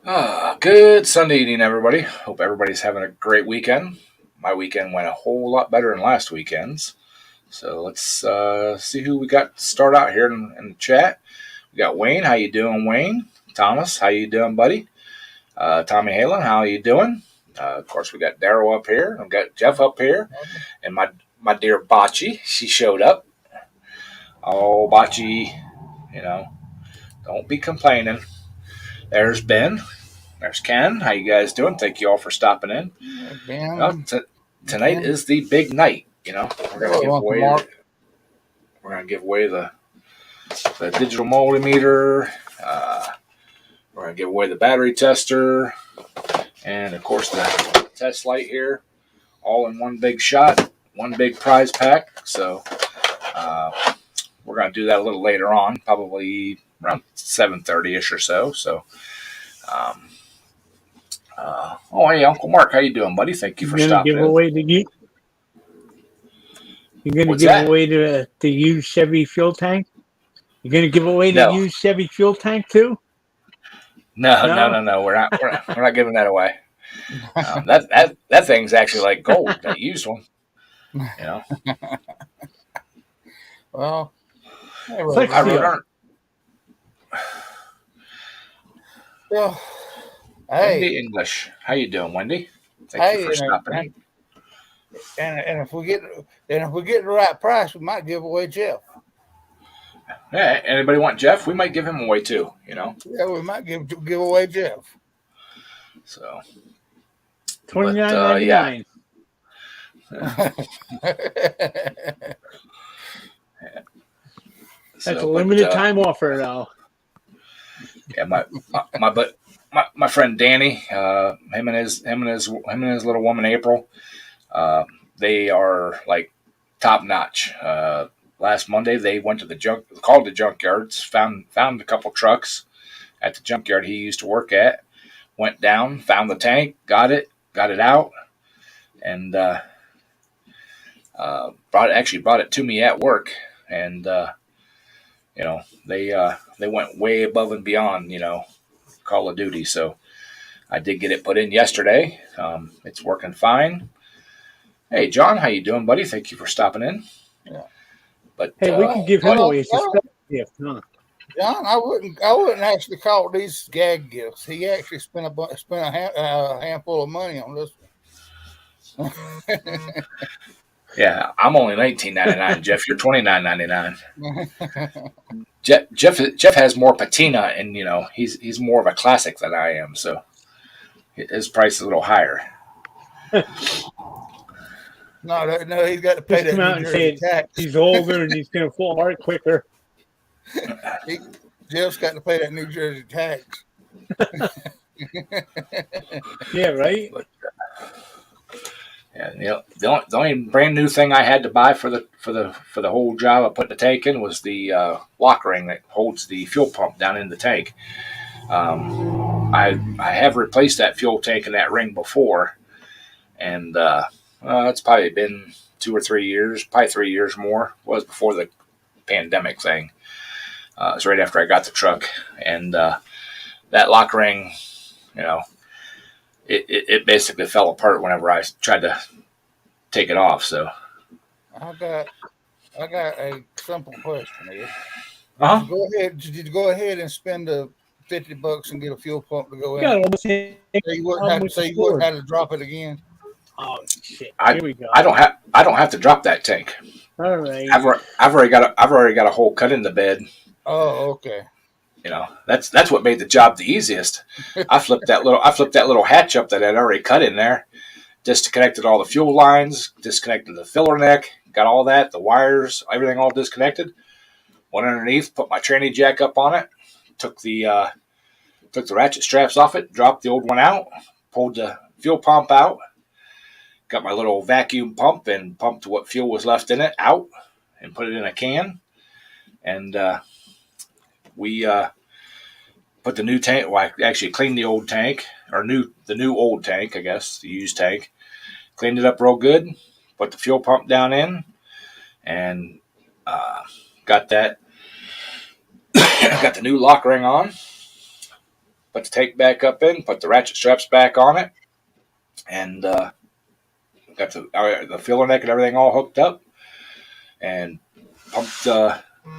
Good Sunday evening, everybody. Hope everybody's having a great weekend. My weekend went a whole lot better than last weekend's. So let's see who we got to start out here in the chat. We got Wayne. How you doing, Wayne? Thomas, how you doing, buddy? Tommy Halen, how you doing? Of course, we got Daryl up here. I've got Jeff up here, and my dear Bocce. She showed up. Oh, Bocce, you know, don't be complaining. There's Ben. There's Ken. How you guys doing? Thank you all for stopping in. Well, Ben, tonight is the big night. We're gonna give away. We're gonna give away the digital multimeter. We're gonna give away the battery tester, and of course the test light here, all in one big shot, one big prize pack. So we're gonna do that a little later on, probably around 7:30 ish or so. So. Hey, Uncle Mark, how you doing, buddy? Thank you for stopping in. You're going to give away the used Chevy fuel tank? You're going to give away the used Chevy fuel tank too? No. We're not giving that away. That thing's actually like gold. That used one. Well, I wrote on. Well, Wendy English, how you doing, Wendy? Thank you for stopping in. And if we get the right price, we might give away Jeff. Yeah, anybody want Jeff? We might give him away too. Yeah, we might give away Jeff. So $29.99. That's a limited time offer, though. Yeah, my friend Danny, him and his little woman April, they are like top notch. Last Monday they went to the junkyards, found a couple trucks at the junkyard he used to work at. Went down, found the tank, got it out, and brought it to me at work. And they went way above and beyond, Call of Duty. So I did get it put in yesterday. It's working fine. Hey, John, how you doing, buddy? Thank you for stopping in. Yeah. But hey, we can give him away a special gift, huh? John, I wouldn't actually call these gag gifts. He actually spent a handful of money on this one. Yeah, I'm only $19.99. Jeff, you're $29.99. Jeff has more patina, and he's more of a classic than I am, so his price is a little higher. No, he's got to pay that New Jersey tax. He's older and he's going to fall apart quicker. Jeff's got to pay that New Jersey tax. Yeah, right. Yeah, the only brand new thing I had to buy for the whole job of putting the tank in was the lock ring that holds the fuel pump down in the tank. I have replaced that fuel tank and that ring before, and it's probably been 2 or 3 years, probably 3 years more. It was before the pandemic thing. It was right after I got the truck, and that lock ring, it basically fell apart whenever I tried to take it off. So I got a simple question here. Did you go ahead and spend the $50 and get a fuel pump to go in? So you wouldn't have to drop it again. Oh shit! Here we go. I don't have to drop that tank. All right. I've already got a hole cut in the bed. Oh, okay. That's what made the job the easiest. I flipped that little hatch up that I'd already cut in there, disconnected all the fuel lines, disconnected the filler neck, got all that, the wires, everything all disconnected. Went underneath, put my tranny jack up on it, took the ratchet straps off it, dropped the old one out, pulled the fuel pump out, got my little vacuum pump and pumped what fuel was left in it out and put it in a can. And we put the new tank. Well, I actually cleaned the old tank, or the new old tank, I guess, the used tank. Cleaned it up real good. Put the fuel pump down in, and got that. Got the new lock ring on. put the tank back up in, put the ratchet straps back on it, and got the filler neck and everything all hooked up, and pumped.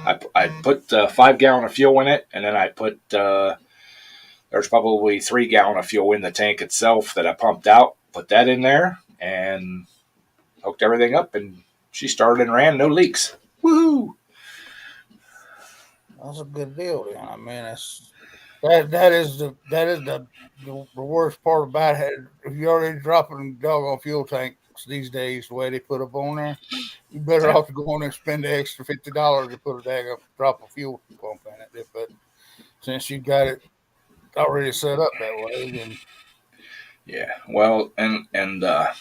I put 5 gallon of fuel in it, and then I put there's probably 3 gallon of fuel in the tank itself that I pumped out. Put that in there and hooked everything up, and she started and ran, no leaks. Woohoo! That's a good deal. Then. I mean, that is the worst part about it. If you're already dropping doggone fuel tanks these days, the way they put up on there, you better off to go on and spend the extra $50 to put a drop of fuel pump in it. But since you got it already set up that way, then yeah. Well, and I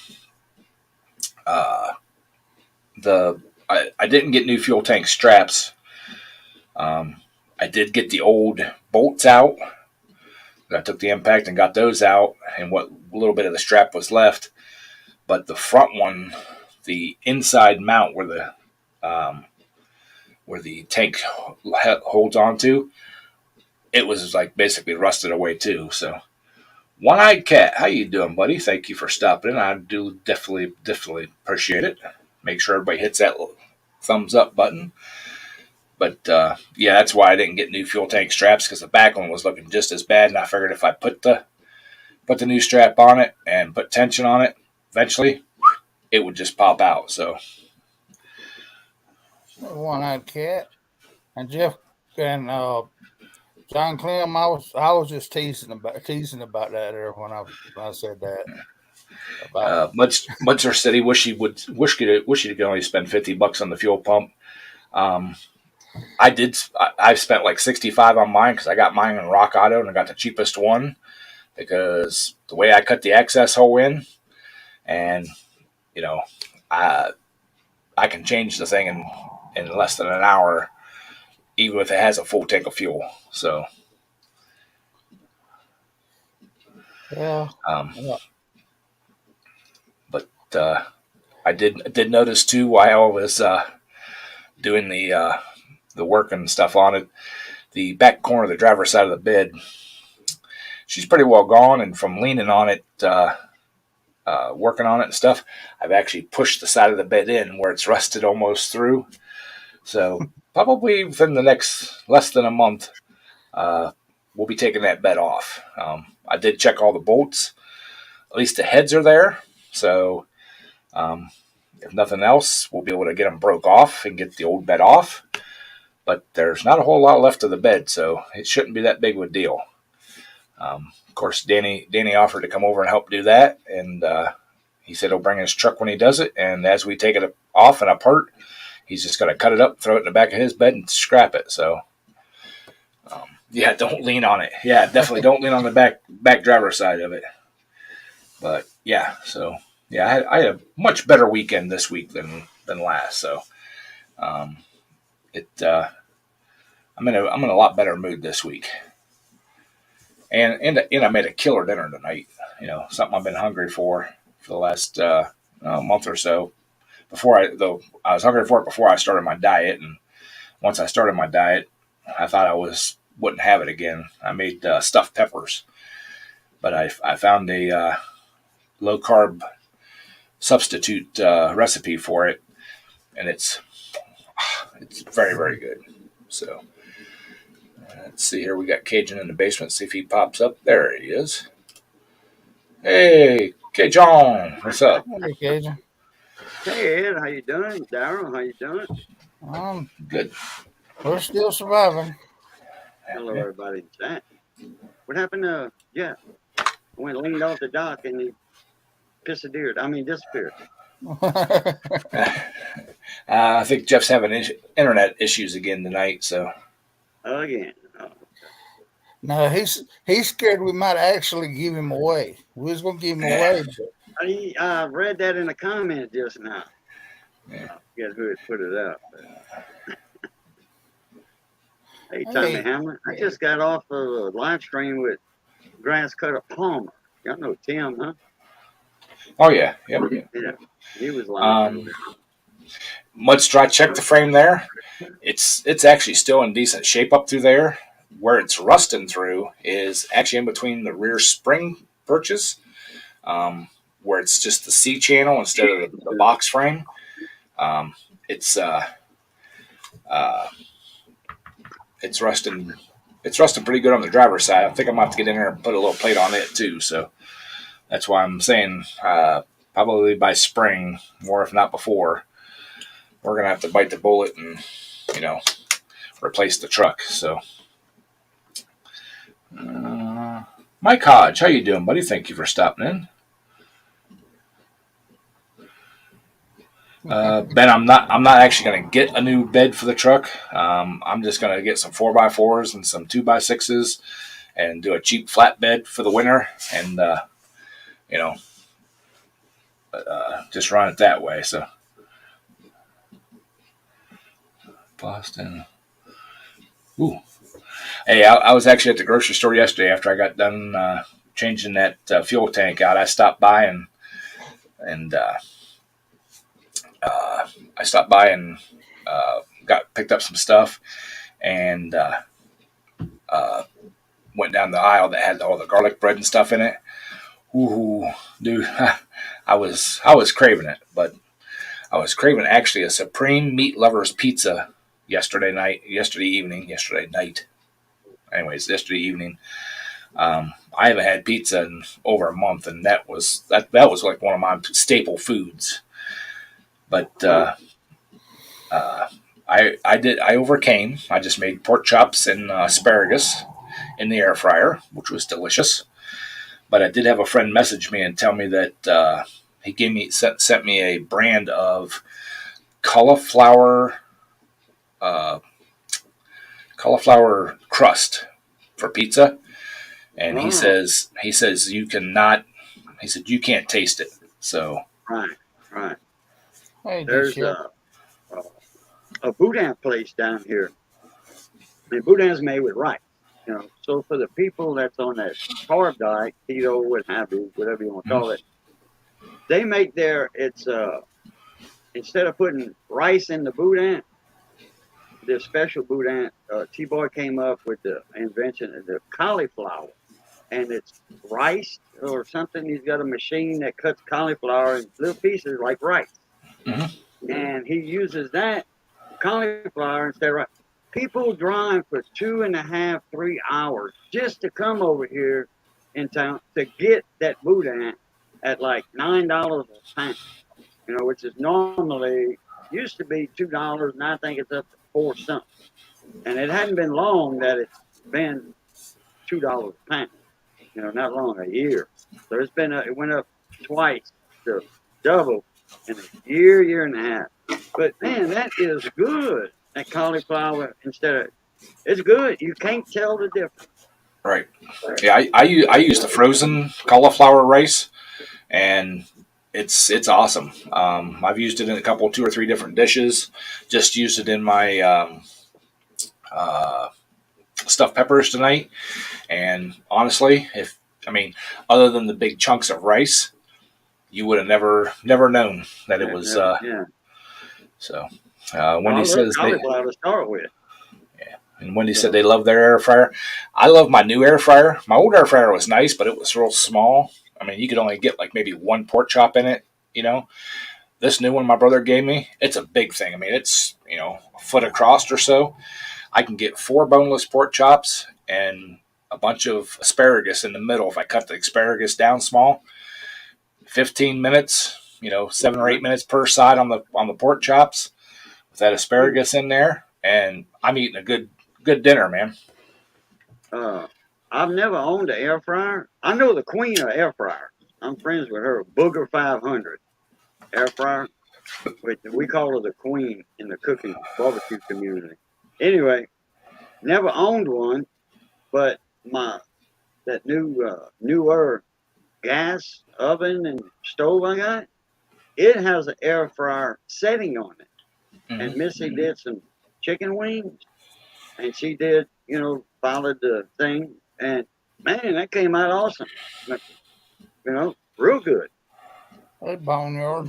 didn't get new fuel tank straps. I did get the old bolts out. I took the impact and got those out, and what little bit of the strap was left. But the front one, the inside mount where the tank holds onto, it was like basically rusted away too. So, One-Eyed Cat, how you doing, buddy? Thank you for stopping in. I do definitely appreciate it. Make sure everybody hits that thumbs up button. But yeah, that's why I didn't get new fuel tank straps, because the back one was looking just as bad, and I figured if I put the new strap on it and put tension on it, eventually it would just pop out. So One-Eyed Cat and Jeff and John Clem, I was just teasing about that there when I said that. Mudster City wish he could only spend $50 on the fuel pump. I've spent like $65 on mine because I got mine in Rock Auto and I got the cheapest one, because the way I cut the access hole in, and I can change the thing in less than an hour, even if it has a full tank of fuel. So yeah. But I did notice too, while I was doing the work and stuff on it, the back corner of the driver's side of the bed, she's pretty well gone, and from leaning on it, working on it and stuff, I've actually pushed the side of the bed in where it's rusted almost through. So probably within the next less than a month, we'll be taking that bed off. I did check all the bolts. At least the heads are there. So if nothing else, we'll be able to get them broke off and get the old bed off. But there's not a whole lot left of the bed, so it shouldn't be that big of a deal. Of course, Danny offered to come over and help do that, and he said he'll bring his truck when he does it, and as we take it off and apart, he's just going to cut it up, throw it in the back of his bed, and scrap it. So, yeah, don't lean on it. Yeah, definitely don't lean on the back driver's side of it. But, yeah, so, yeah, I had a much better weekend this week than last, so I'm in a lot better mood this week. And I made a killer dinner tonight. Something I've been hungry for the last month or so. I was hungry for it before I started my diet, and once I started my diet, I thought I wouldn't have it again. I made stuffed peppers, but I found a low carb substitute recipe for it, and it's very, very good. So. Let's see here. We got Cajun in the basement. See if he pops up. There he is. Hey, Cajun. What's up? Hey, Cajun. Hey, Ed. How you doing? Daryl, how you doing? Good. We're still surviving. Hello, everybody. What happened to Jeff? When he leaned off the dock and he disappeared. I think Jeff's having internet issues again tonight. So. Again. Oh. No, he's scared we might actually give him away. We was gonna give him away. I read that in the comments just now. Yeah. I forget who had put it up. Hey, Tommy Hammer. I just got off of a live stream with Grass Cutter Palmer. Y'all know Tim, huh? Oh yeah, yep. Yeah, he was live. Mudster, I checked the frame there. It's actually still in decent shape up through there. where it's rusting through is actually in between the rear spring perches, where it's just the C channel instead of the box frame. Um, it's it's rusting. It's rusting pretty good on the driver's side. I think I'm gonna have to get in there and put a little plate on it too. So that's why I'm saying probably by spring, or if not before, we're gonna have to bite the bullet and replace the truck. So, Mike Hodge, how you doing, buddy? Thank you for stopping in. Ben, I'm not actually going to get a new bed for the truck. I'm just going to get some 4x4s and some 2x6s and do a cheap flat bed for the winter and, just run it that way. So, Boston. Ooh. Hey, I was actually at the grocery store yesterday after I got done changing that fuel tank out. I stopped by and picked up some stuff and went down the aisle that had all the garlic bread and stuff in it. Ooh, dude, I was craving it, but I was craving actually a Supreme Meat Lovers pizza yesterday evening. I haven't had pizza in over a month, and that was like one of my staple foods. But I overcame. I just made pork chops and asparagus in the air fryer, which was delicious. But I did have a friend message me and tell me that he sent me a brand of cauliflower crust for pizza, and he says you cannot. He said you can't taste it. So right. Hey, There's a boudin place down here. And boudin's made with rice. So for the people that's on that carb diet, keto, what have you, whatever you want to call it, they make instead of putting rice in the boudin, this special boudin, T-Boy came up with the invention of the cauliflower. And it's rice or something. He's got a machine that cuts cauliflower in little pieces like rice. Mm-hmm. And he uses that cauliflower instead of rice. People drive for 2.5, 3 hours just to come over here in town to get that boudin at like $9 a pound, which is normally used to be $2, and I think it's up to $4 something. And it hadn't been long that it's been $2 a pound. Not long, a year. So it went up twice to double in a year and a half. But man, that is good. That cauliflower it's good. You can't tell the difference. Right. Yeah, I use the frozen cauliflower rice, and it's awesome. I've used it in 2 or 3 different dishes. Just used it in my stuffed peppers tonight. And honestly, other than the big chunks of rice, you would have never known that it was. So Wendy says cauliflower to start with. Yeah, and Wendy said they love their air fryer. I love my new air fryer. My old air fryer was nice, but it was real small. You could only get like maybe 1 pork chop in it. This new one my brother gave me, it's a big thing. It's a foot across or so. I can get 4 boneless pork chops and a bunch of asparagus in the middle. If I cut the asparagus down small, 15 minutes, 7 or 8 minutes per side on the pork chops with that asparagus in there, and I'm eating a good dinner, man. I've never owned an air fryer. I know the queen of air fryers. I'm friends with her, Booger 500 air fryer. We call her the queen in the cooking barbecue community. Anyway, never owned one, but that newer gas oven and stove I got, it has an air fryer setting on it. Mm-hmm. And Missy did some chicken wings, and she did, followed the thing, and man, that came out awesome. Real good. Hey, Boneyard.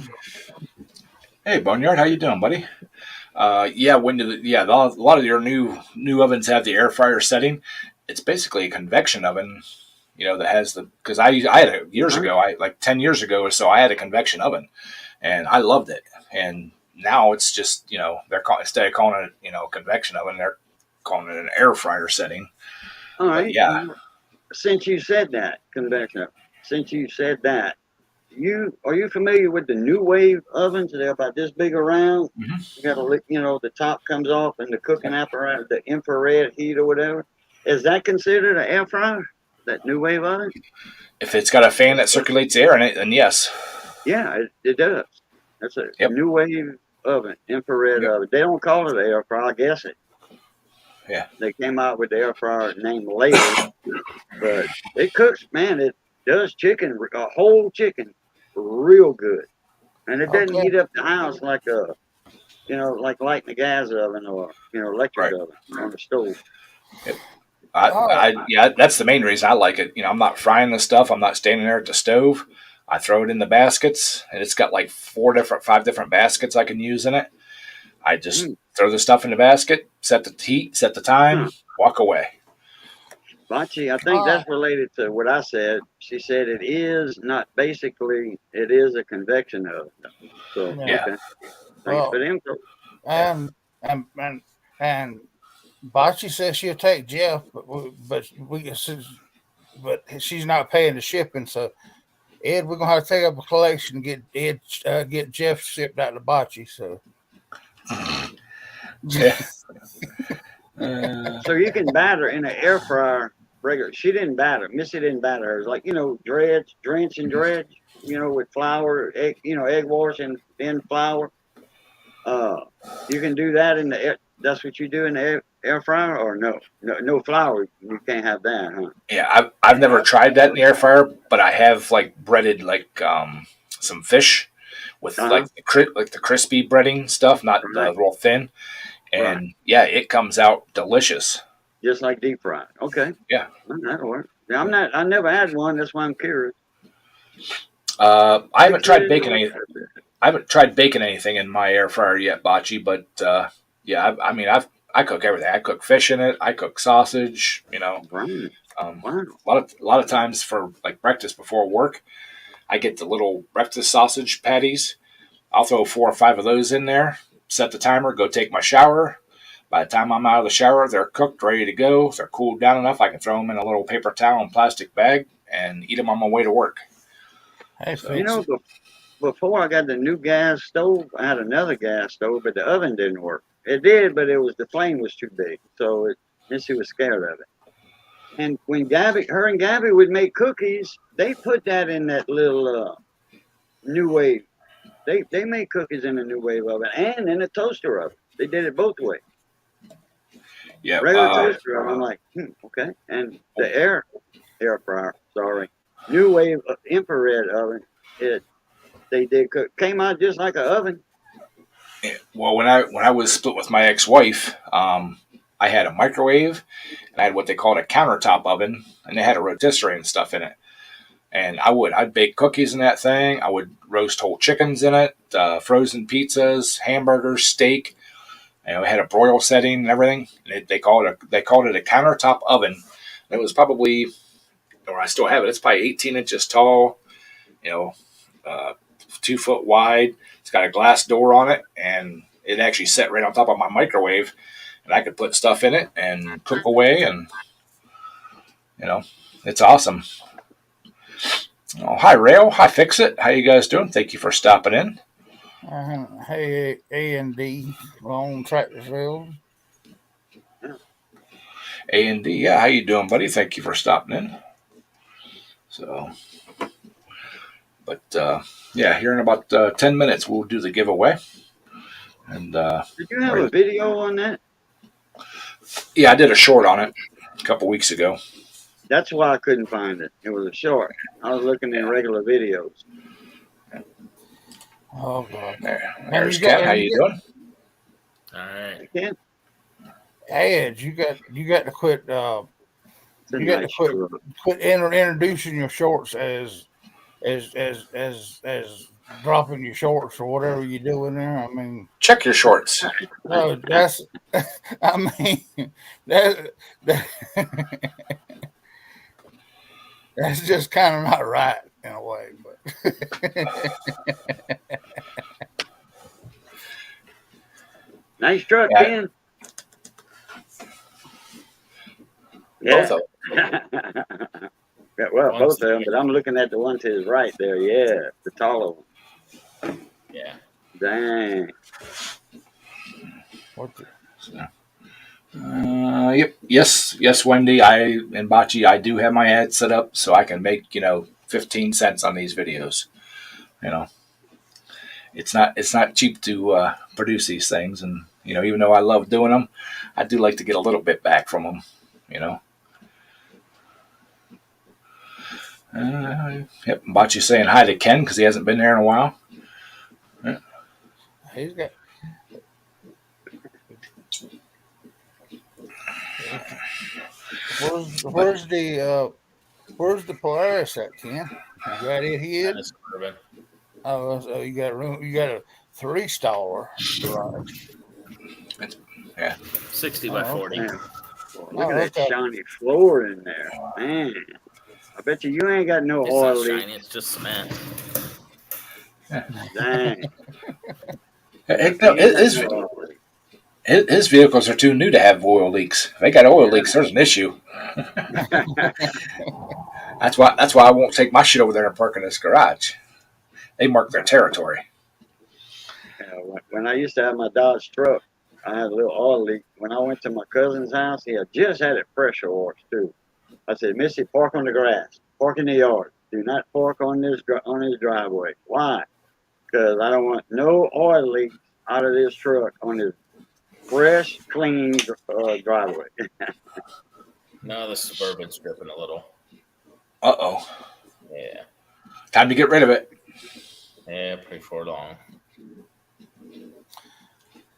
Hey, Boneyard, how you doing, buddy? Yeah, a lot of your new ovens have the air fryer setting. It's basically a convection oven, that has because I had it years ago, I like 10 years ago or so, I had a convection oven, and I loved it. And now it's just instead of calling it convection oven, they're calling it an air fryer setting. All But right. yeah, Since you said that, are you familiar with the new wave ovens? They're about this big around. Mhm. You got to, the top comes off and the cooking apparatus, the infrared heat or whatever. Is that considered an air fryer? That new wave oven? if it's got a fan that circulates air in it, then yes. Yeah, it does. That's a Yep. new wave oven, infrared Yep. oven. They don't call it an air fryer, I guess it. Yeah. They came out with the air fryer name later, but it cooks, man. It does a whole chicken, real good, and it doesn't Okay. heat up the house like like lighting a gas oven or electric Right. oven on the stove. Yeah, that's the main reason I like it. I'm not frying the stuff. I'm not standing there at the stove. I throw it in the baskets, and it's got like 5 different baskets I can use in it. I just throw the stuff in the basket, set the heat, set the time, walk away. Bachi, I think that's related to what I said. She said it is a convection oven. So Yeah. okay. Thanks for the info. And Bocce says she'll take Jeff, but she's not paying the shipping. So Ed, we're gonna have to take up a collection and get Jeff shipped out to Bocce. So Yeah. So you can batter in an air fryer regular. She didn't batter. Missy didn't batter hers. Like, drench and dredge, with flour, egg wash and then flour. You can do that in the air. That's what you do in the air fryer, or no flour. You can't have that, huh? Yeah, I've never tried that in the air fryer, but I have like breaded some fish with like the crispy breading stuff, not the real thin. And yeah, it comes out delicious. Just like deep fried. Okay. Yeah. That'll work. Yeah, I never had one. That's why I'm curious. I haven't tried baking anything. I haven't tried baking anything in my air fryer yet, Bocce. But yeah, I cook everything. I cook fish in it. I cook sausage. Right. A lot of times for like breakfast before work, I get the little breakfast sausage patties. I'll throw 4 or 5 of those in there. Set the timer. Go take my shower. By the time I'm out of the shower, they're cooked, ready to go. If they're cooled down enough, I can throw them in a little paper towel and plastic bag and eat them on my way to work. Hey, before I got the new gas stove, I had another gas stove, but the oven didn't work. It did, but the flame was too big, so Missy was scared of it. And when her and Gabby would make cookies, they put that in that little new wave. They made cookies in a new wave oven and in a toaster oven. They did it both ways. Yeah, Regular toaster oven. I'm like, okay. And the air fryer, new wave infrared oven. They did cook. Came out just like an oven. Well, when I was split with my ex-wife, I had a microwave and I had what they called a countertop oven, and they had a rotisserie and stuff in it. And I'd bake cookies in that thing. I would roast whole chickens in it, frozen pizzas, hamburgers, steak. It had a broil setting and everything. They called it a countertop oven. It was probably, or I still have it. It's probably 18 inches tall, 2 foot wide. It's got a glass door on it, and it actually set right on top of my microwave, and I could put stuff in it and cook away, and it's awesome. Oh, hi, Rail. Hi, Fix It. How you guys doing? Thank you for stopping in. Hey, A&D, Long Tractorsville. A&D, yeah. How you doing, buddy? Thank you for stopping in. So, but yeah, here in about 10 minutes, we'll do the giveaway. And did you have a video on that? Yeah, I did a short on it a couple weeks ago. That's why I couldn't find it. It was a short. I was looking in regular videos. Oh God! There's Ken. How you doing? All right. Ken? Ed, you got to quit. You got to quit introducing your shorts as dropping your shorts or whatever you do in there. I mean, Check your shorts. no, that's. I mean, that that's just kind of not right in a way. But Nice truck, Yeah. Ken. Both Yeah. of them. Yeah, well, One's both of them, but I'm looking at the one to his right there. Yeah, the taller one. Yeah. Dang. what the, Yep. Yes, Wendy. And Bocce, I do have my ad set up so I can make 15 cents on these videos. It's not cheap to produce these things, and even though I love doing them, I do like to get a little bit back from them. Yep. Bocce's saying hi to Ken because he hasn't been there in a while. he's got. Where's the Polaris at, Ken? You got it here? That's Suburban. Oh, so you got room. You got a 3-star garage. 60 by Oh, 40. Man. Look Oh, at that okay. shiny floor in there. Man. I bet you ain't got no It's oil not leak. shiny, it's just cement. Dang. His vehicles are too new to have oil leaks. If they got oil leaks, there's an issue. That's why I won't take my shit over there and park in this garage. They mark their territory. When I used to have my Dodge truck, I had a little oil leak. When I went to my cousin's house, he had just had it pressure washed too. I said, Missy, park on the grass. Park in the yard. Do not park on his driveway. Why? Because I don't want no oil leaks out of this truck on his fresh, clean driveway. No, the Suburban's dripping a little. Uh-oh. Yeah. Time to get rid of it. Yeah, pretty far along.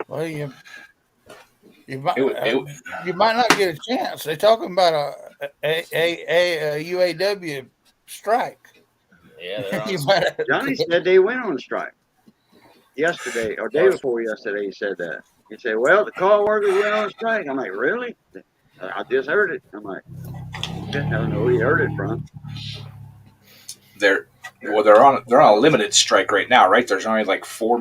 Well, you might It- you might not get a chance. They're talking about a UAW strike. Yeah, they're on You might have- Johnny said they went on strike yesterday or day before yesterday. He said that. He said, "Well, the car workers went on strike." I'm like, "Really?" I just heard it. I'm like, I don't know who you heard it from. they're on a limited strike right now, right? There's only like 4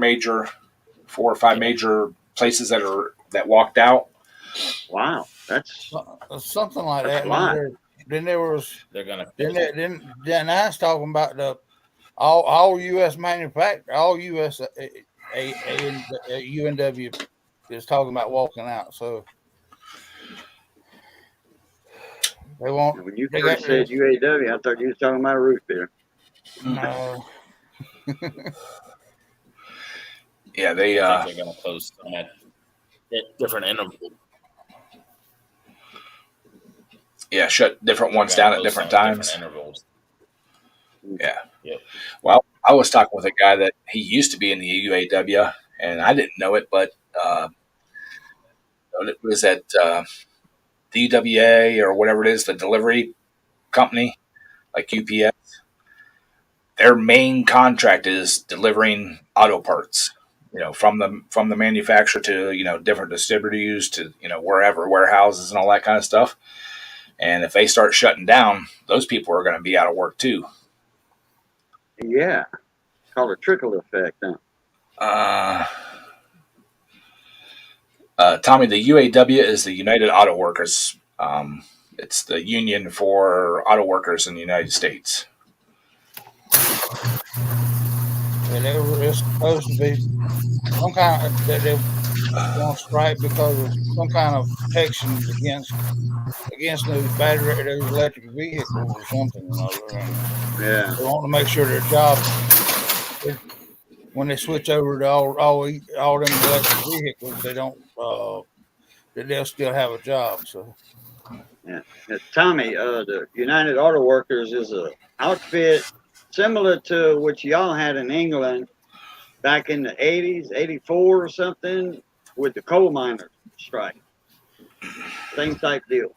or 5 major places that walked out. Wow, that's something like That's that. a lot. Then there was They're gonna. then I was talking about the all U.S. manufacturer, all U.S. UNW is talking about walking out. So they won't. when you They first got- said UAW, I thought you was talking about root beer. No. Yeah, they I think they're gonna close some at different intervals. shut different ones down at different times. intervals. Yeah. Yep. Well, I was talking with a guy that he used to be in the UAW, and I didn't know it, but it was at DWA or whatever it is, the delivery company, like UPS. Their main contract is delivering auto parts, from the manufacturer to different distributors to wherever, warehouses and all that kind of stuff. And if they start shutting down, those people are going to be out of work too. Yeah, it's called a trickle effect. Huh? Tommy, the UAW is the United Auto Workers. It's the union for auto workers in the United States. And it was supposed to be some kind of that they want to strike because of some kind of protections against those battery, those electric vehicles or something. Yeah. They want to make sure their job, when they switch over to all them electric vehicles, they don't that they'll still have a job. So Yeah. Now, Tommy, the United Auto Workers is a outfit similar to what y'all had in England back in the 80s, 84 or something, with the coal miners strike. Same type deal.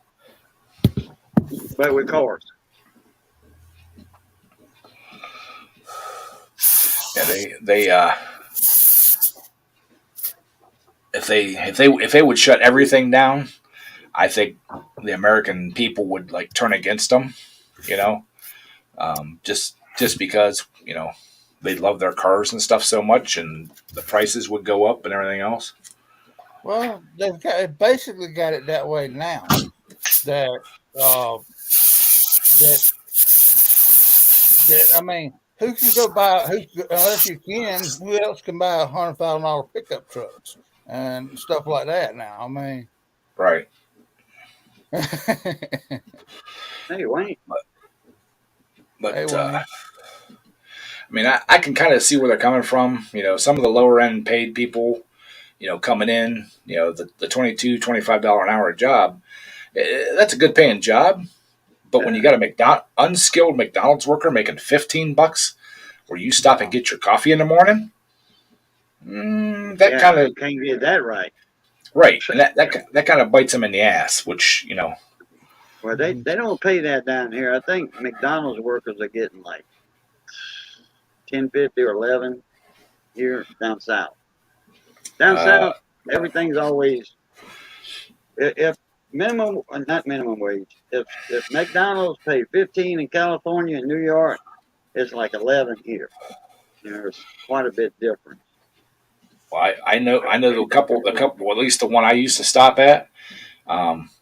But with cars. Yeah, they they if they would shut everything down, I think the American people would like turn against them. You know, just because they love their cars and stuff so much, and the prices would go up and everything else. Well, basically got it that way now. That that I mean, who can go buy? Unless you can, who else can buy $100,000 pickup trucks and stuff like that now? I mean, Right. Hey, Wayne. But Hey, Wayne. I mean, I can kind of see where they're coming from. Some of the lower end paid people, coming in, the $22, $25 an hour job, that's a good paying job. But when you got a unskilled McDonald's worker making $15, where you stop and get your coffee in the morning, that kind of can't get that right. Right, and that kind of bites them in the ass, which Well, they don't pay that down here. I think McDonald's workers are getting like $10.50 or $11 here down south. Down south, everything's always if not minimum wage. If McDonald's pay 15 in California and New York, it's like 11 here. It's quite a bit different. Well, I know the couple, well, at least the one I used to stop at,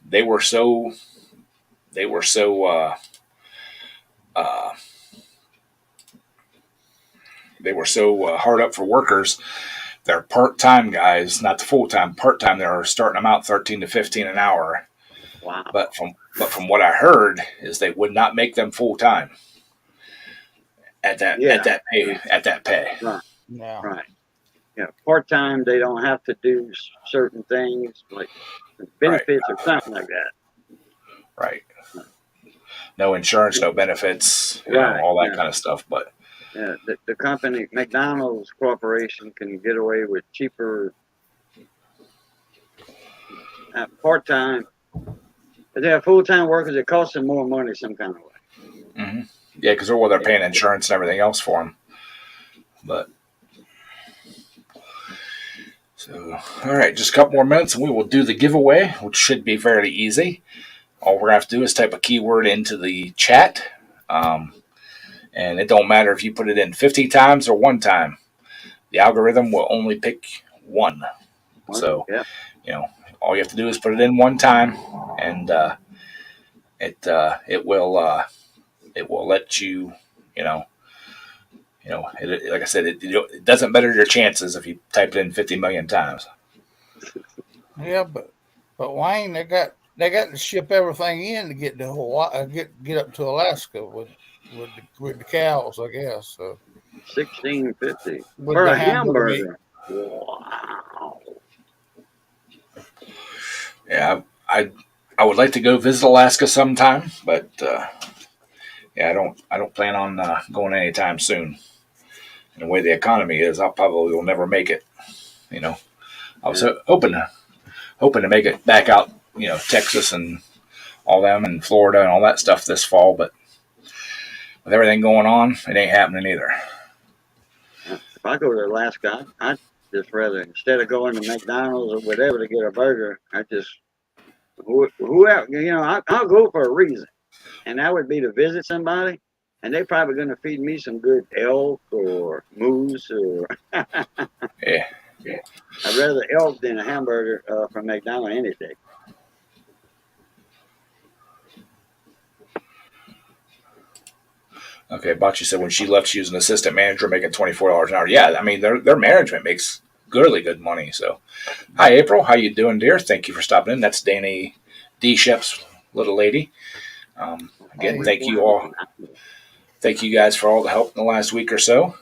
they were so hard up for workers. They're part-time guys, not the full-time. Part-time, they're starting them out 13 to 15 an hour. Wow! But from what I heard is they would not make them full-time at that pay. Right. Yeah. Right. Yeah. Part-time, they don't have to do certain things like benefits or something like that. Right. No insurance, no benefits, all that kind of stuff. But yeah, the company, McDonald's Corporation, can get away with cheaper part-time. If they have full-time workers, it costs them more money some kind of way. Mm-hmm. Yeah, because they're paying insurance and everything else for them. But so, all right, just a couple more minutes and we will do the giveaway, which should be fairly easy. All we're going to have to do is type a keyword into the chat. And it don't matter if you put it in 50 times or one time. The algorithm will only pick one. So, all you have to do is put it in one time, and it will let you, like I said, it doesn't better your chances if you type it in 50 million times. Yeah, but Wayne, they got to ship everything in to get to Hawaii, get up to Alaska with the cows, I guess. So $16.50 with for the a hamburger. Wow. Yeah, I would like to go visit Alaska sometime, but I don't plan on going anytime soon. And the way the economy is, I probably will never make it. I was hoping to make it back out, Texas and all them and Florida and all that stuff this fall, but with everything going on, it ain't happening either. If I go to Alaska, I'd just rather, instead of going to McDonald's or whatever to get a burger, I just whoever, I'll go for a reason, and that would be to visit somebody, and they're probably going to feed me some good elk or moose or. Yeah. I'd rather elk than a hamburger from McDonald's any day. Okay, Bocce said when she left, she was an assistant manager making $24 an hour. Yeah, I mean their management makes really good money. So, hi April, how you doing, dear? Thank you for stopping in. That's Danny D. Shep's little lady. Again, thank you all. Thank you guys for all the help in the last week or so.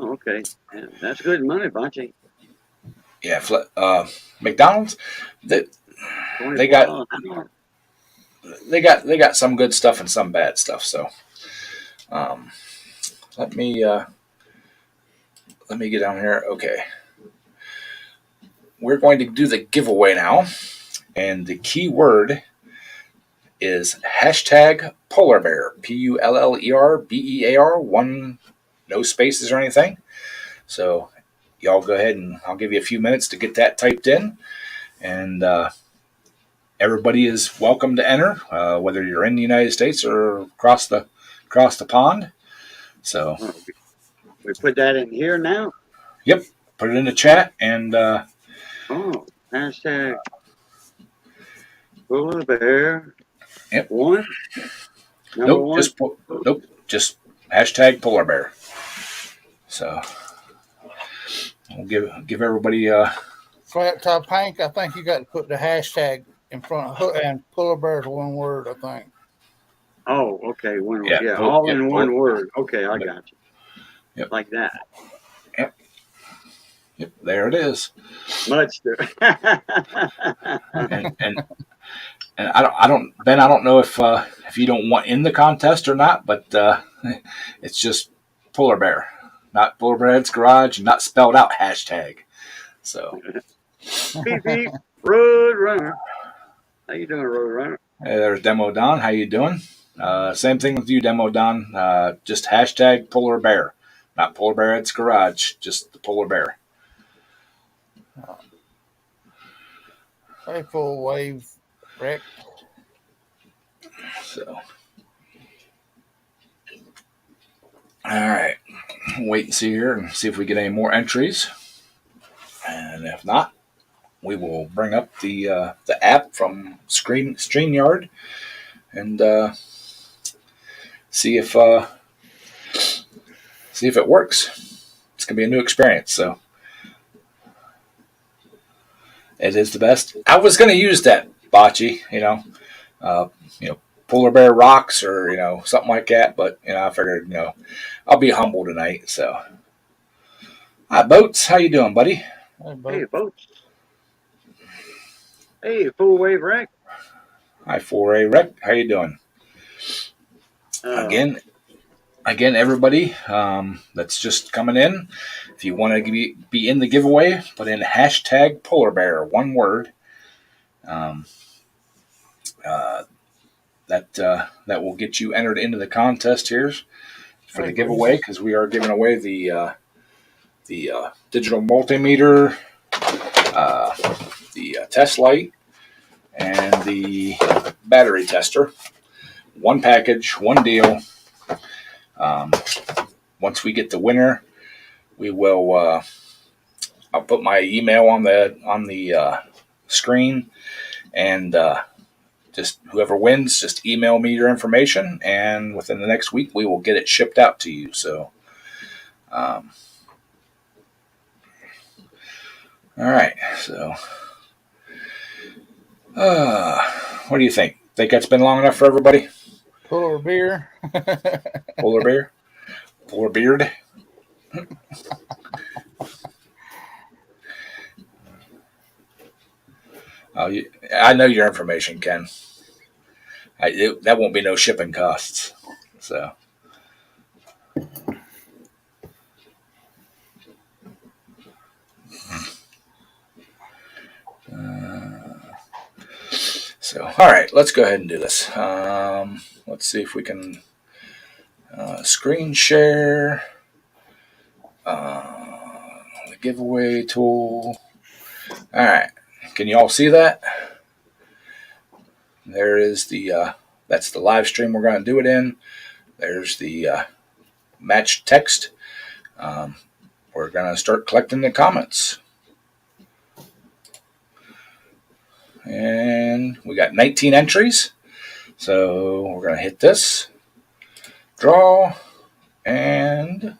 Okay, yeah, that's good money, Bocce. Yeah, McDonald's they got. They got some good stuff and some bad stuff. So, let me get down here. Okay, we're going to do the giveaway now, and the key word is hashtag polar bear, PULLERBEAR, one, no spaces or anything. So y'all go ahead and I'll give you a few minutes to get that typed in. And everybody is welcome to enter, whether you're in the United States or across the pond. So We put that in here now. yep, put it in the chat and Hashtag polar bear. Yep. One. Nope, just hashtag polar bear. So we'll give everybody Flat Top Hank, I think you got to put the hashtag in front of and polar bear's one word, I think. Oh, okay. One word. Yeah, Yeah, polar- all yeah, in polar- one word. Okay, I got you. Yep. Like that. Yep, there it is. Much. And I don't Ben, I don't know if you don't want in the contest or not, but it's just polar bear, not Polar Bear's Garage, and not spelled out hashtag. So Beep beep. Road runner. How you doing, Road Runner? hey, there's Demo Don. How you doing? Same thing with you, Demo Don. Just hashtag polar bear, not Polar Bear's Garage, just the polar bear. Hey, full wave, Rick. So, all right, wait and see here and see if we get any more entries, and if not, we will bring up the app from StreamYard and see if it works. It's gonna be a new experience, so it is the best. I was gonna use that bocce, Polar Bear Rocks or something like that, but I figured I'll be humble tonight. So, hi Boats, how you doing, buddy? Hey, folks. Hey, full wave wreck. Hi 4A Rec, how you doing? Again, everybody that's just coming in, if you want to be in the giveaway, put in hashtag polar bear, one word. That will get you entered into the contest here for the giveaway, because we are giving away the digital multimeter, the test light, and the battery tester. One package, one deal. Once we get the winner, we will. I'll put my email on the screen, and just whoever wins, just email me your information, and within the next week, we will get it shipped out to you. So, all right. So, what do you think? Think that's been long enough for everybody? Polar beer. Polar bear? Polar beard? I know your information, Ken. That won't be no shipping costs. So. All right, let's go ahead and do this. Let's see if we can screen share the giveaway tool. All right, can you all see that? There is that's the live stream we're going to do it in. There's the match text. We're going to start collecting the comments. And we got 19 entries. So we're going to hit this. Draw. And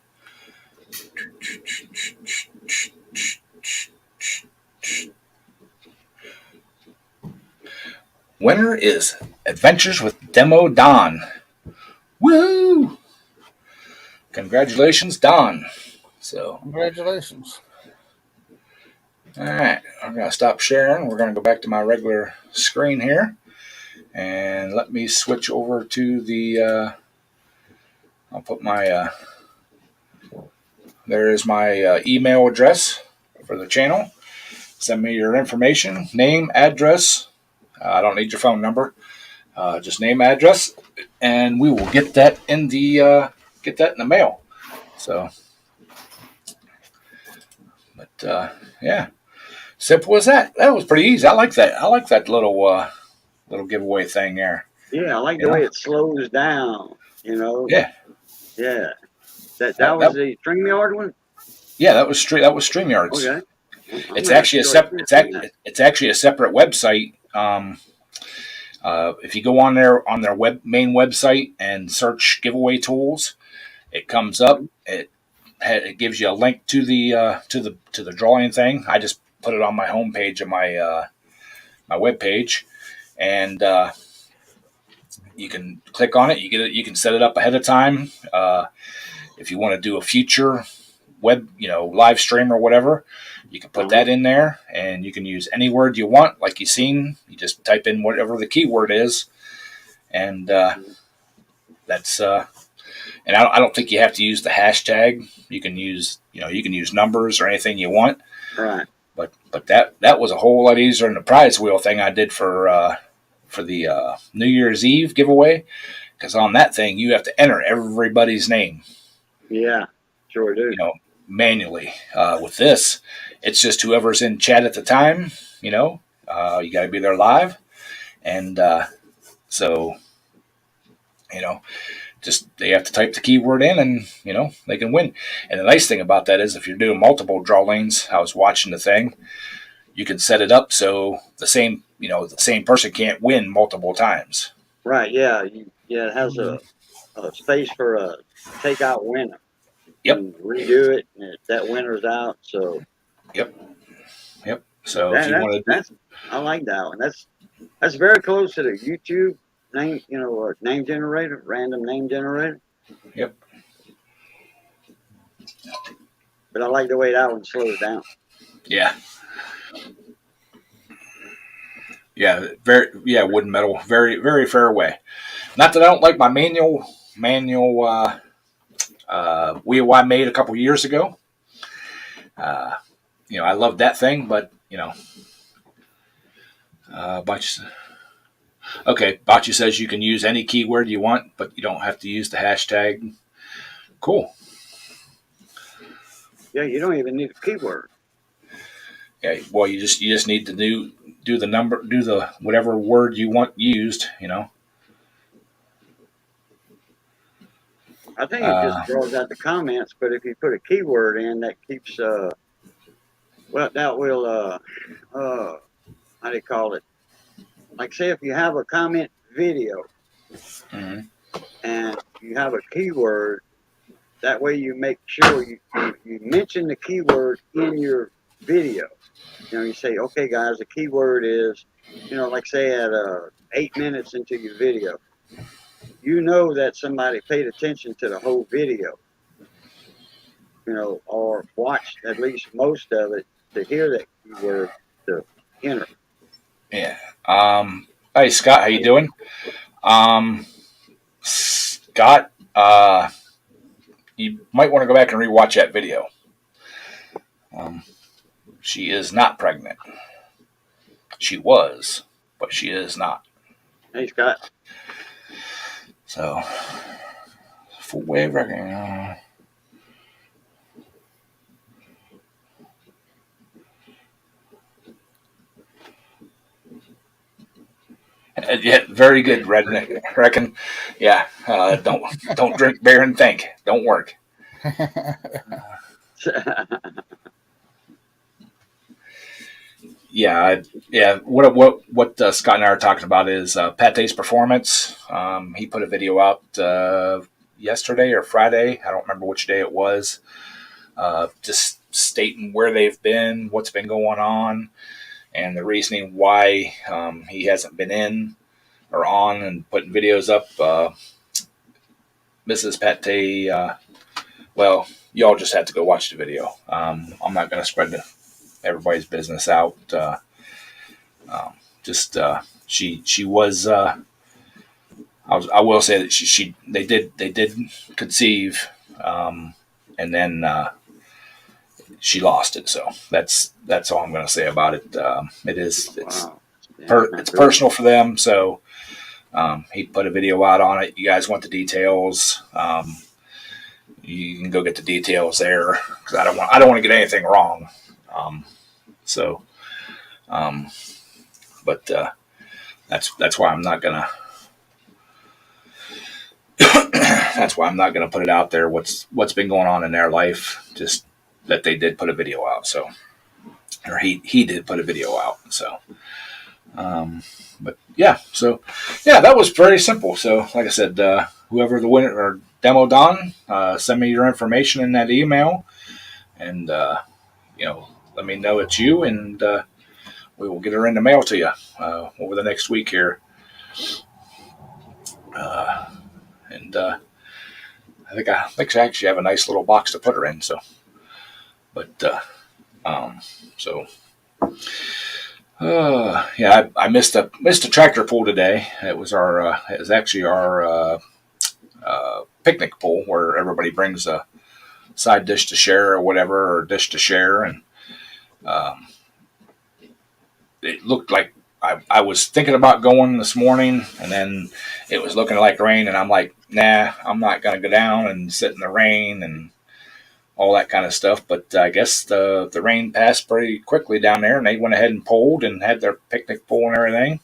winner is Adventures with Demo Don. Woo! Congratulations, Don. So Congratulations. all right, I'm going to stop sharing. We're going to go back to my regular screen here. And let me switch over to the, I'll put my, there is my email address for the channel. Send me your information, name, address. I don't need your phone number. Just name, address, and we will get that in the mail. So, but yeah, simple as that. That was pretty easy. I like that. I like that little giveaway thing there. Yeah, I like You the way know? it slows down. Yeah. Yeah. That That, was that the StreamYard one. yeah, that was StreamYards. Okay. It's actually a it's actually a separate website. If you go on their main website and search giveaway tools, it comes up. It gives you a link to the drawing thing. I just put it on my homepage of my web page, and you can click on it. You get it. You can set it up ahead of time. If you want to do a future live stream or whatever, you can put that in there, and you can use any word you want, like you've seen. You just type in whatever the keyword is, and that's. And I don't think you have to use the hashtag. You can use numbers or anything you want. Right. But that was a whole lot easier than the prize wheel thing I did for the New Year's Eve giveaway, because on that thing you have to enter everybody's name. Yeah, sure do. Manually. With this, it's just whoever's in chat at the time. You got to be there live, and so just they have to type the keyword in, and they can win. And the nice thing about that is, if you're doing multiple draw lanes, I was watching the thing, you can set it up so the same person can't win multiple times. Right. Yeah. It has a space for a takeout winner. Yep. You redo it, and that winner's out. So. Yep. So if you want to, I like that one. That's very close to the YouTube name, name generator, random name generator. Yep. But I like the way that one slows down. Yeah. Yeah, wooden metal, very, very fair way. Not that I don't like my manual wheel I made a couple years ago. I love that thing, but Bocce says you can use any keyword you want, but you don't have to use the hashtag. Cool. Yeah, you don't even need a keyword. Yeah, well, you just need to do the whatever word you want used. I think it just draws out the comments, but if you put a keyword in, that keeps that will how do you call it? Like, say if you have a comment video, mm-hmm. and you have a keyword, that way you make sure you mention the keyword in your video. You say, okay, guys, the keyword is, like say at 8 minutes into your video, that somebody paid attention to the whole video, or watched at least most of it to hear that keyword to enter. Yeah. Hey, Scott, how you doing? Scott, you might want to go back and rewatch that video. She is not pregnant. She was, but she is not. Hey, Scott. So, full wave record. Yeah, very good, redneck. I reckon. Yeah, don't drink beer and think. Don't work. Yeah. What Scott and I are talking about is Pate's performance. He put a video out yesterday or Friday. I don't remember which day it was. Just stating where they've been, what's been going on, and the reasoning why he hasn't been in or on and putting videos up. Mrs. Pate, well, y'all just have to go watch the video. I'm not going to spread everybody's business out. She was. I will say that they did conceive, and then she lost it. So that's all I'm going to say about it. It's personal for them. So He put a video out on it. You guys want the details? You can go get the details there because I don't want to get anything wrong. So, but that's why I'm not gonna. That's why I'm not gonna put it out there. What's been going on in their life? Just that they did put a video out. So, or he did put a video out. So, but yeah. So, yeah, that was very simple. So, like I said, whoever the winner or demo Don, send me your information in that email, and let me know it's you, and we will get her in the mail to you over the next week here. And I think I actually have a nice little box to put her in. So, but yeah, I missed a tractor pull today. It was actually our picnic pool where everybody brings a side dish to share or whatever, or dish to share, and it looked like I was thinking about going this morning, and then it was looking like rain, and I'm like, nah, I'm not going to go down and sit in the rain and all that kind of stuff. But I guess the rain passed pretty quickly down there, and they went ahead and pulled and had their picnic pool and everything.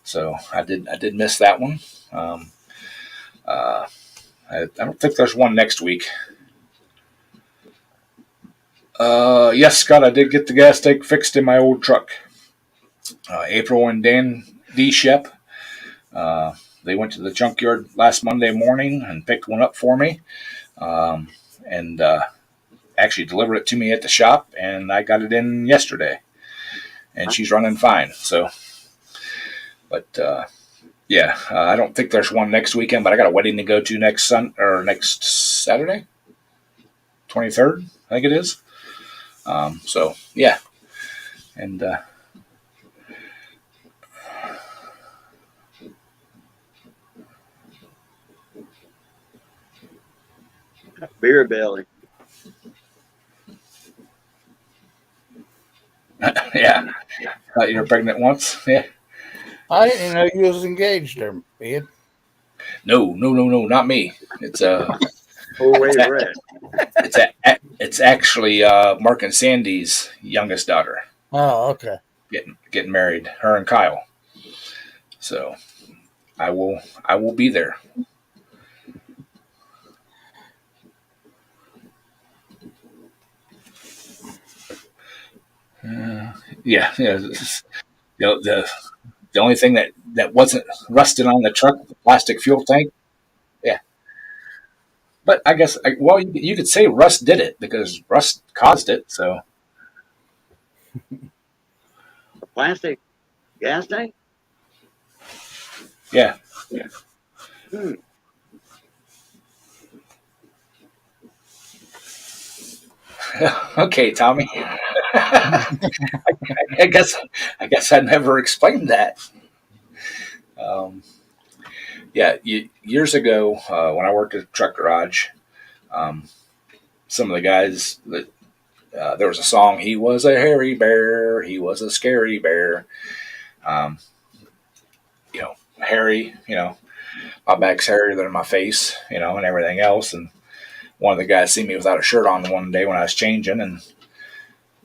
So I did miss that one. I don't think there's one next week. Yes, Scott, I did get the gas tank fixed in my old truck. April and Dan D. Shep, they went to the junkyard last Monday morning and picked one up for me, and actually delivered it to me at the shop, and I got it in yesterday, and she's running fine. So, but yeah, I don't think there's one next weekend, but I got a wedding to go to next Saturday, 23rd, I think it is. So yeah, and Beer belly. yeah, you were pregnant once. Yeah. I didn't know you was engaged there, Ed. No, not me. It's Full way red. it's actually Mark and Sandy's youngest daughter Oh, okay. getting married. Her and Kyle. So I will be there. Yeah. The only thing that wasn't rusted on the truck, the plastic fuel tank. Yeah. But I guess, you could say rust did it because rust caused it. So A plastic gas tank? yeah. Hmm. Okay, Tommy. I guess I never explained that. Yeah, years ago when I worked at a truck garage, some of the guys that there was a song. He was a hairy bear. He was a scary bear. Um, hairy. My back's hairier than my face. And everything else. And one of the guys seen me without a shirt on one day when I was changing, and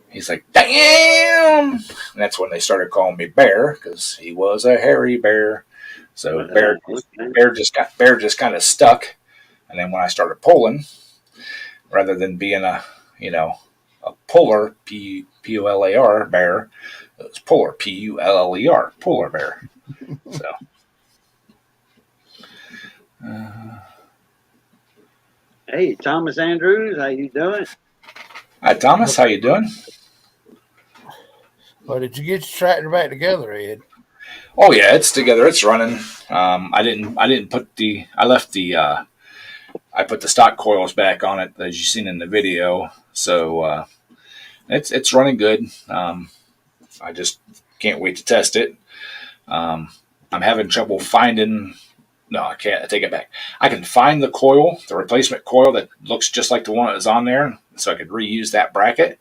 he's like, "Damn!" And that's when they started calling me Bear because he was a hairy bear. So Bear just kind of stuck. And then when I started pulling, rather than being a puller, P-U-L-A-R bear, it was puller, P-U-L-L-E-R, puller bear. So. Hey, Thomas Andrews, how you doing? Hi, Thomas. How you doing? Well, did you get your tractor back together, Ed? Oh yeah, it's together. It's running. I put the stock coils back on it as you've seen in the video. So it's running good. I just can't wait to test it. I'm having trouble finding. No, I can't. I take it back. I can find the coil, the replacement coil that looks just like the one that was on there, so I could reuse that bracket.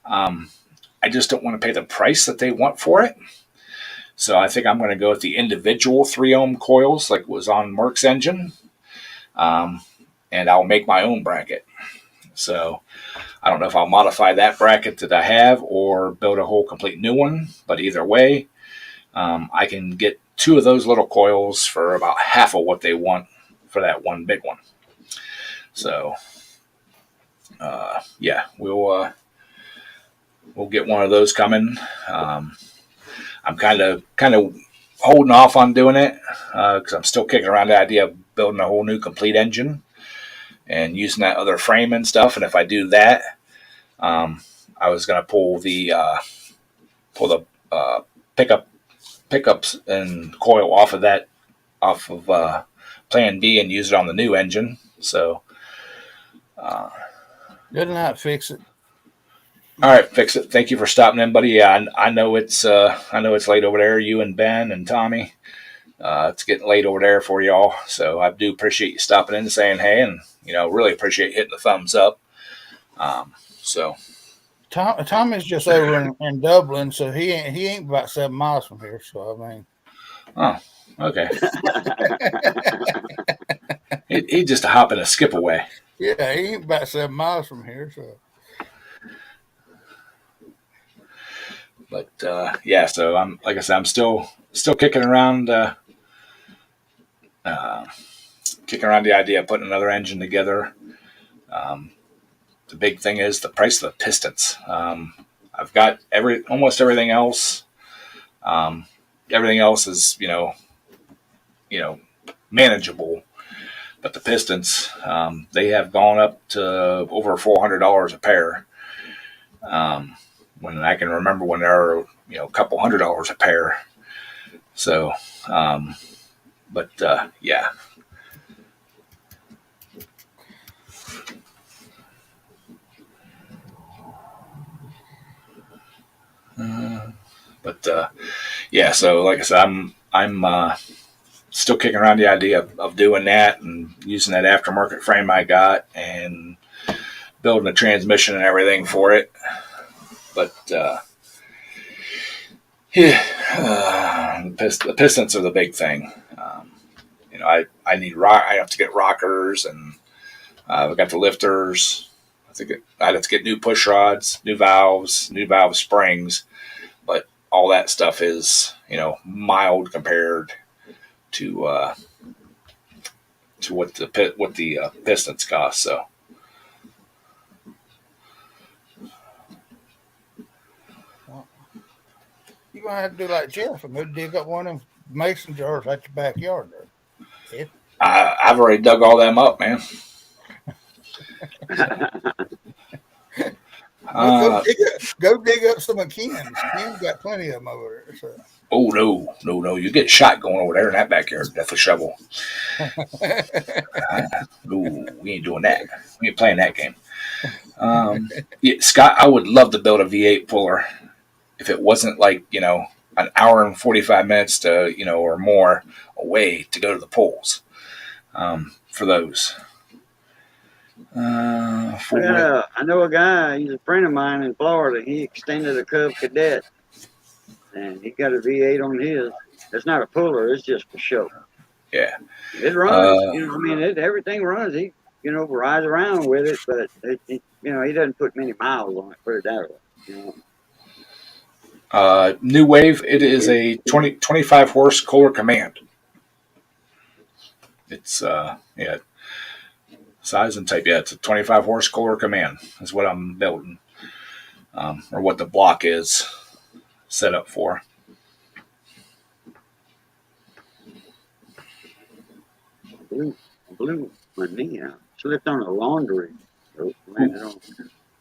I just don't want to pay the price that they want for it. So I think I'm going to go with the individual 3-ohm coils like was on Merck's engine. And I'll make my own bracket. So I don't know if I'll modify that bracket that I have or build a whole complete new one. But either way, I can get 2 of those little coils for about half of what they want for that one big one. So yeah, we'll get one of those coming. I'm kind of holding off on doing it because I'm still kicking around the idea of building a whole new complete engine and using that other frame and stuff. And if I do that, I was going to pull the pickups and coil off of Plan B and use it on the new engine. So Good night, fix it. all right, fix it. Thank you for stopping in, buddy. Yeah, I know it's late over there. You and Ben and Tommy. It's getting late over there for y'all. So I do appreciate you stopping in and saying hey, and really appreciate hitting the thumbs up. So Tommy's just over in Dublin, so he ain't about 7 miles from here. So I mean, oh, okay. he just a hop and a skip away. Yeah, he ain't about 7 miles from here. So. But yeah, so I'm like I said, I'm still kicking around the idea of putting another engine together. The big thing is the price of the pistons. I've got almost everything else. Everything else is manageable, but the pistons they have gone up to over $400 a pair. When I can remember when they were, a couple $100 a pair. So, yeah. Yeah. So, like I said, I'm still kicking around the idea of doing that and using that aftermarket frame I got and building a transmission and everything for it. But the pistons are the big thing. I have to get rockers, and we got the lifters. I'd have to get new push rods, new valve springs, but all that stuff is mild compared to what the pistons cost. So. You're going to have to do like Jeff and go dig up one of them mason jars at your backyard there. Yeah. I've already dug all them up, man. Go dig up some of Ken's. Ken's got plenty of them over there. So. Oh, no. You get shot going over there in that backyard. That's a shovel. No, we ain't doing that. We ain't playing that game. Yeah, Scott, I would love to build a V8 puller. If it wasn't like, an hour and 45 minutes to, or more away to go to the polls for those. Yeah, I know a guy, he's a friend of mine in Florida. He extended a Cub Cadet, and he got a V8 on his. It's not a puller, it's just for show. Yeah. It runs, everything runs. He, rides around with it, but, he doesn't put many miles on it, put it that way, New Wave, it is a 25 horse Kohler Command. It's size and type. Yeah, it's a 25 horse Kohler Command is what I'm building, or what the block is set up for. Blew my knee out. Slipped on a laundry.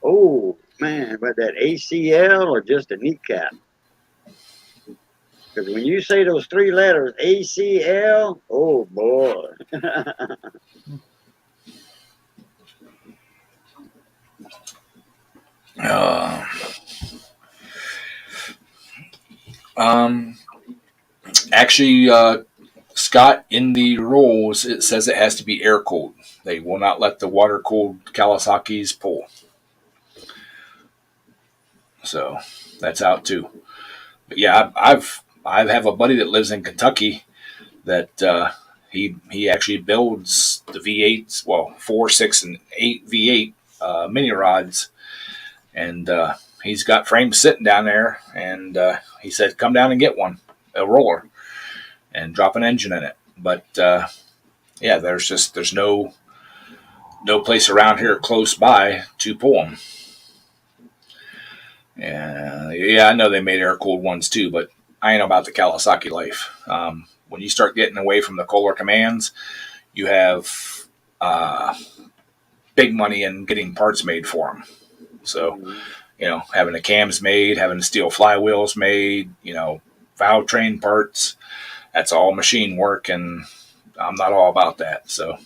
Oh man, but that ACL or just a kneecap? Because when you say those 3 letters, ACL, oh boy. Actually, Scott, in the rules, it says it has to be air cooled. They will not let the water cooled Kawasaki's pull. So that's out too. But yeah, I've I have a buddy that lives in Kentucky that he actually builds the V8s, well, 4, 6, and 8 V8 mini rods, and he's got frames sitting down there, and he said, "Come down and get one, a roller, and drop an engine in it." But yeah, there's no place around here close by to pull them. Yeah, I know they made air cooled ones too, but I ain't about the Kawasaki life. When you start getting away from the Kohler commands, you have big money in getting parts made for them. So, having the cams made, having the steel flywheels made, valve train parts, that's all machine work, and I'm not all about that. So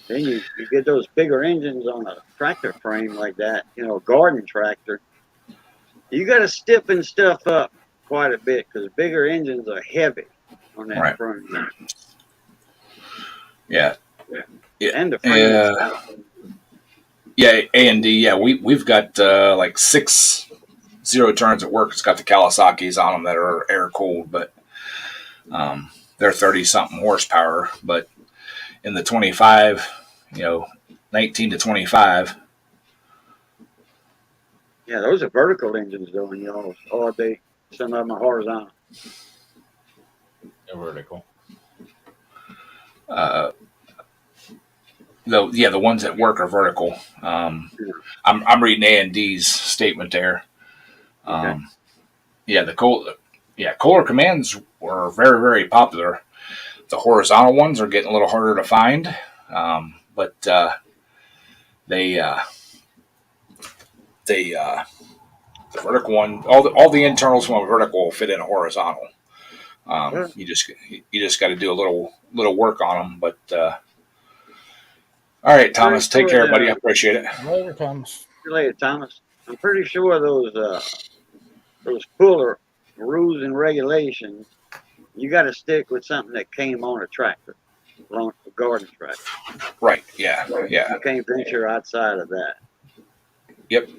then you get those bigger engines on a tractor frame like that, garden tractor. You got to stiffen stuff up quite a bit because bigger engines are heavy on that Right. front. yeah, And the frame itself. yeah, A&D. Yeah, we've got like 6 zero turns at work. It's got the Kawasaki's on them that are air cooled, but they're 30 something horsepower. But in the 25, 19 to 25. Yeah, those are vertical engines though, and or some of them are horizontal. They're vertical. The ones that work are vertical. I'm reading A&D's statement there. Okay. Kohler commands were very, very popular. The horizontal ones are getting a little harder to find, but the vertical one, all the internals from a vertical will fit in a horizontal. You just got to do a little work on them. But all right, Thomas, take care, buddy. I appreciate it. Later, Thomas. See you later, Thomas. I'm pretty sure those puller rules and regulations, you got to stick with something that came on a tractor, on a garden tractor. Right? Yeah. You can't venture outside of that. Yep.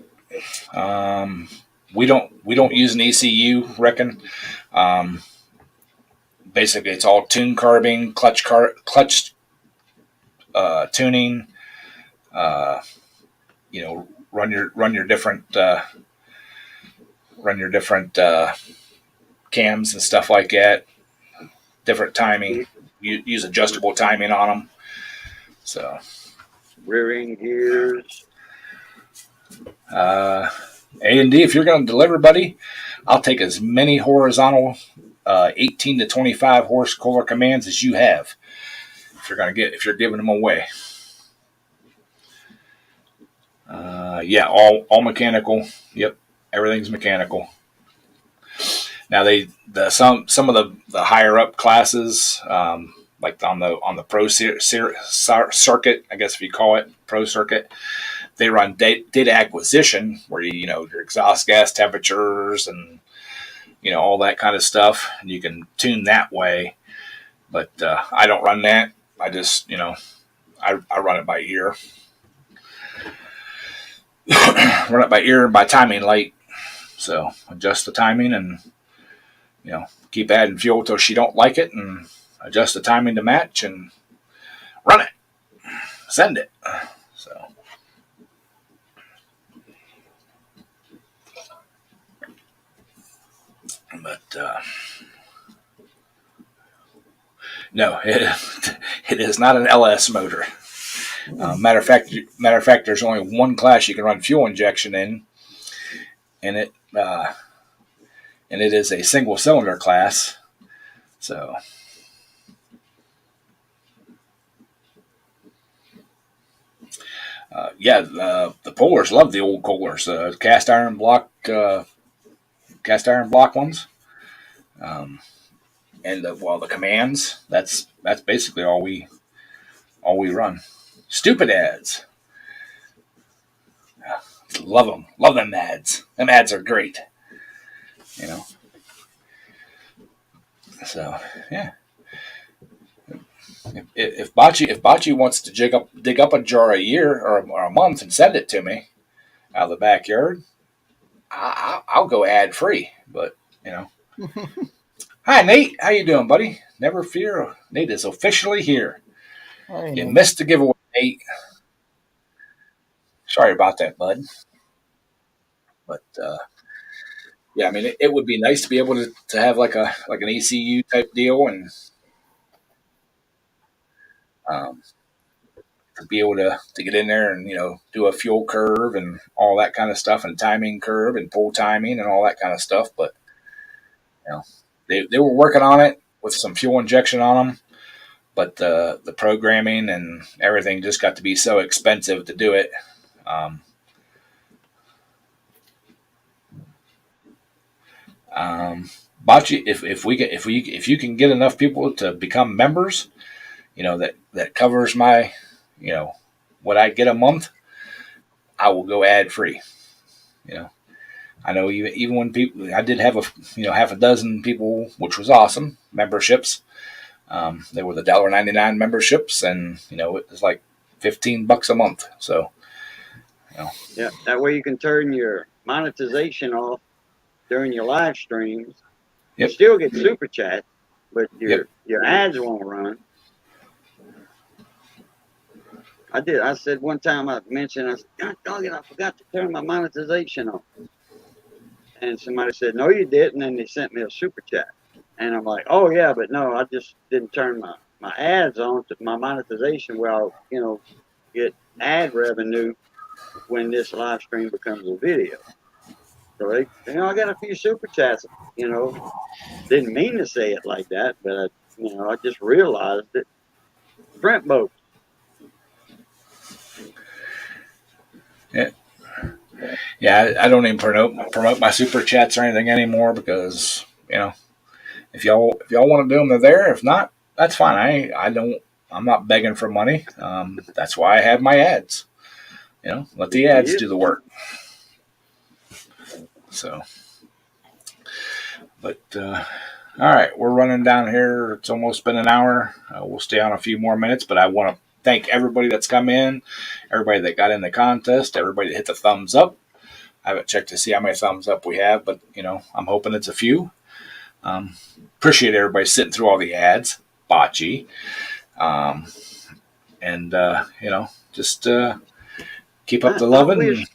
We don't use an ECU, reckon. Basically, it's all tune carbing, clutch tuning. Run your different cams and stuff like that. Different timing. You use adjustable timing on them. So Rear end gears. A&D, if you're going to deliver, buddy, I'll take as many horizontal 18 to 25 horse Kohler commands as you have. If you're giving them away. All mechanical. Yep, everything's mechanical. Now some of the higher up classes, like on the pro circuit, I guess if you call it pro circuit, they run data acquisition where your exhaust gas temperatures and all that kind of stuff, and you can tune that way. But I don't run that. I just I run it by ear. Run it by ear and by timing light. So adjust the timing and keep adding fuel till she don't like it, and adjust the timing to match and run it. Send it. So. But no, it is not an LS motor. Matter of fact, there's only one class you can run fuel injection in, and it is a single cylinder class. So the Pohlers love the old Kohlers, cast iron block ones, and the commands. That's basically all we run. Stupid ads. Love them ads. Them ads are great. So yeah. If Bocce wants to dig up a jar a year or a month and send it to me out of the backyard, I'll go ad free. But Hi, Nate. How you doing, buddy? Never fear. Nate is officially here. Hey, You Nate. missed the giveaway, Nate. Sorry about that, bud. But yeah, I mean, it would be nice to be able to have like an ECU type deal and um, to be able to get in there and do a fuel curve and all that kind of stuff and timing curve and pull timing and all that kind of stuff. But you know, they were working on it with some fuel injection on them, but the programming and everything just got to be so expensive to do it. Um, Bocce, if you can get enough people to become members, that covers my, what I get a month, I will go ad free. You know, I know even when people, I did have half a dozen people, which was awesome memberships. They were the $1.99 memberships, and it was like $15 a month. So, Yeah, that way you can turn your monetization off during your live streams. Yep. You still get super chat, but Yep. your ads won't run. I said one time I mentioned, I said, God dog it, I forgot to turn my monetization on. And somebody said, no, you didn't. And they sent me a super chat. And I'm like, oh, yeah, but no, I just didn't turn my ads on to my monetization where I'll, get ad revenue when this live stream becomes a video. So, I got a few super chats, didn't mean to say it like that, but, I just realized it. Shrimp boat. Yeah, I don't even promote my super chats or anything anymore because if y'all want to do them, they're there. If not, that's fine. I'm not begging for money. That's why I have my ads. Let the ads do the work. So, but all right, we're running down here. It's almost been an hour. We'll stay on a few more minutes, but I want to thank everybody that's come in, everybody that got in the contest, everybody that hit the thumbs up. I haven't checked to see how many thumbs up we have, but I'm hoping it's a few. Appreciate everybody sitting through all the ads, Bocce, and just keep up the loving.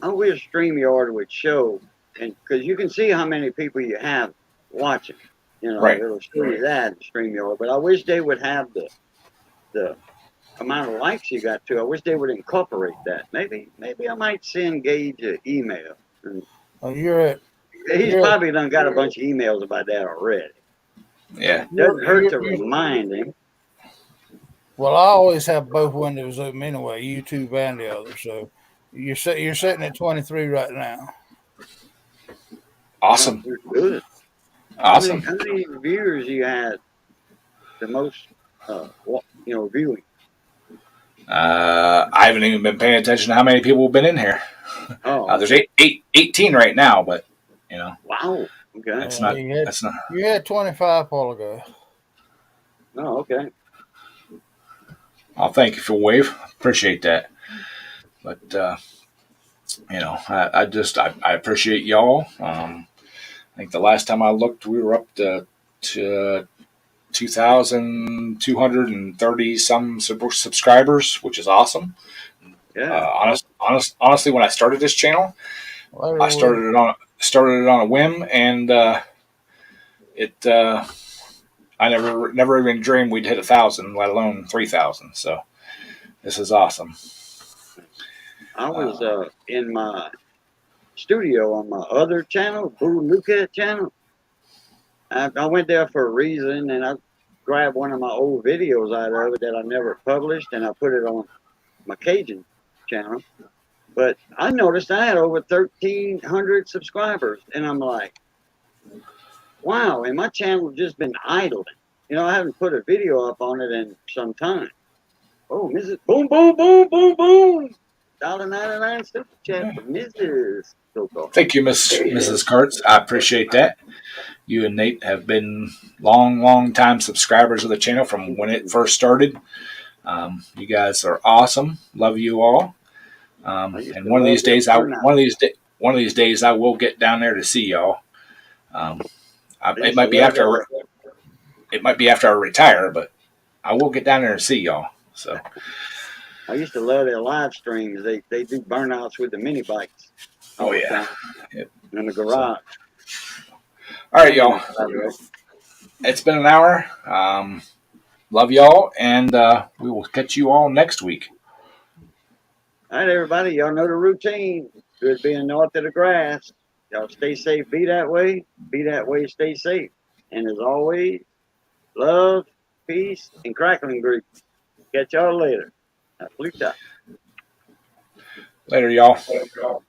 I wish StreamYard would show, and because you can see how many people you have watching, Right. It'll show you that in StreamYard. But I wish they would have the amount of likes you got too. I wish they would incorporate that. Maybe I might send Gage an email. He's probably done got a bunch of emails about that already. Yeah. Doesn't hurt to remind him. Well, I always have both windows open anyway, YouTube and the other. So you're sitting at 23 right now. Awesome. Good. Awesome. How many viewers you had the most, viewing? I haven't even been paying attention to how many people have been in here. Oh, there's 18 right now, but wow. Okay. That's not. You had 25 while ago. Oh, okay. I'll thank you for wave. Appreciate that. But I appreciate y'all. I think the last time I looked, we were up to 2,230 some subscribers, which is awesome. Yeah. Honestly, when I started this channel, I started it on a whim, and I never even dreamed we'd hit 1,000, let alone 3,000. So this is awesome. I was in my studio on my other channel, Boo Luca channel. I went there for a reason, and I grabbed one of my old videos out of it that I never published, and I put it on my Cajun channel. But I noticed I had over 1,300 subscribers, and I'm like, wow, and my channel just been idling. I haven't put a video up on it in some time. Oh, Mrs. Boom, boom, boom, boom, boom. $1.99 super chat for Mrs. Coco. Thank you, Mrs. Kurtz. I appreciate that. You and Nate have been long time subscribers of the channel from when it first started. You guys are awesome. Love you all. And one of these days, I will get down there to see y'all. It might be after. It might be after I retire, but I will get down there and see y'all. So I used to love their live streams. They do burnouts with the mini bikes. Oh, yeah. Yep. In the garage. All right, y'all. It's been an hour. Love y'all, and we will catch you all next week. All right, everybody. Y'all know the routine. Good being north of the grass. Y'all stay safe. Be that way. Be that way. Stay safe. And as always, love, peace, and crackling grease. Catch y'all later. Later, Later, y'all.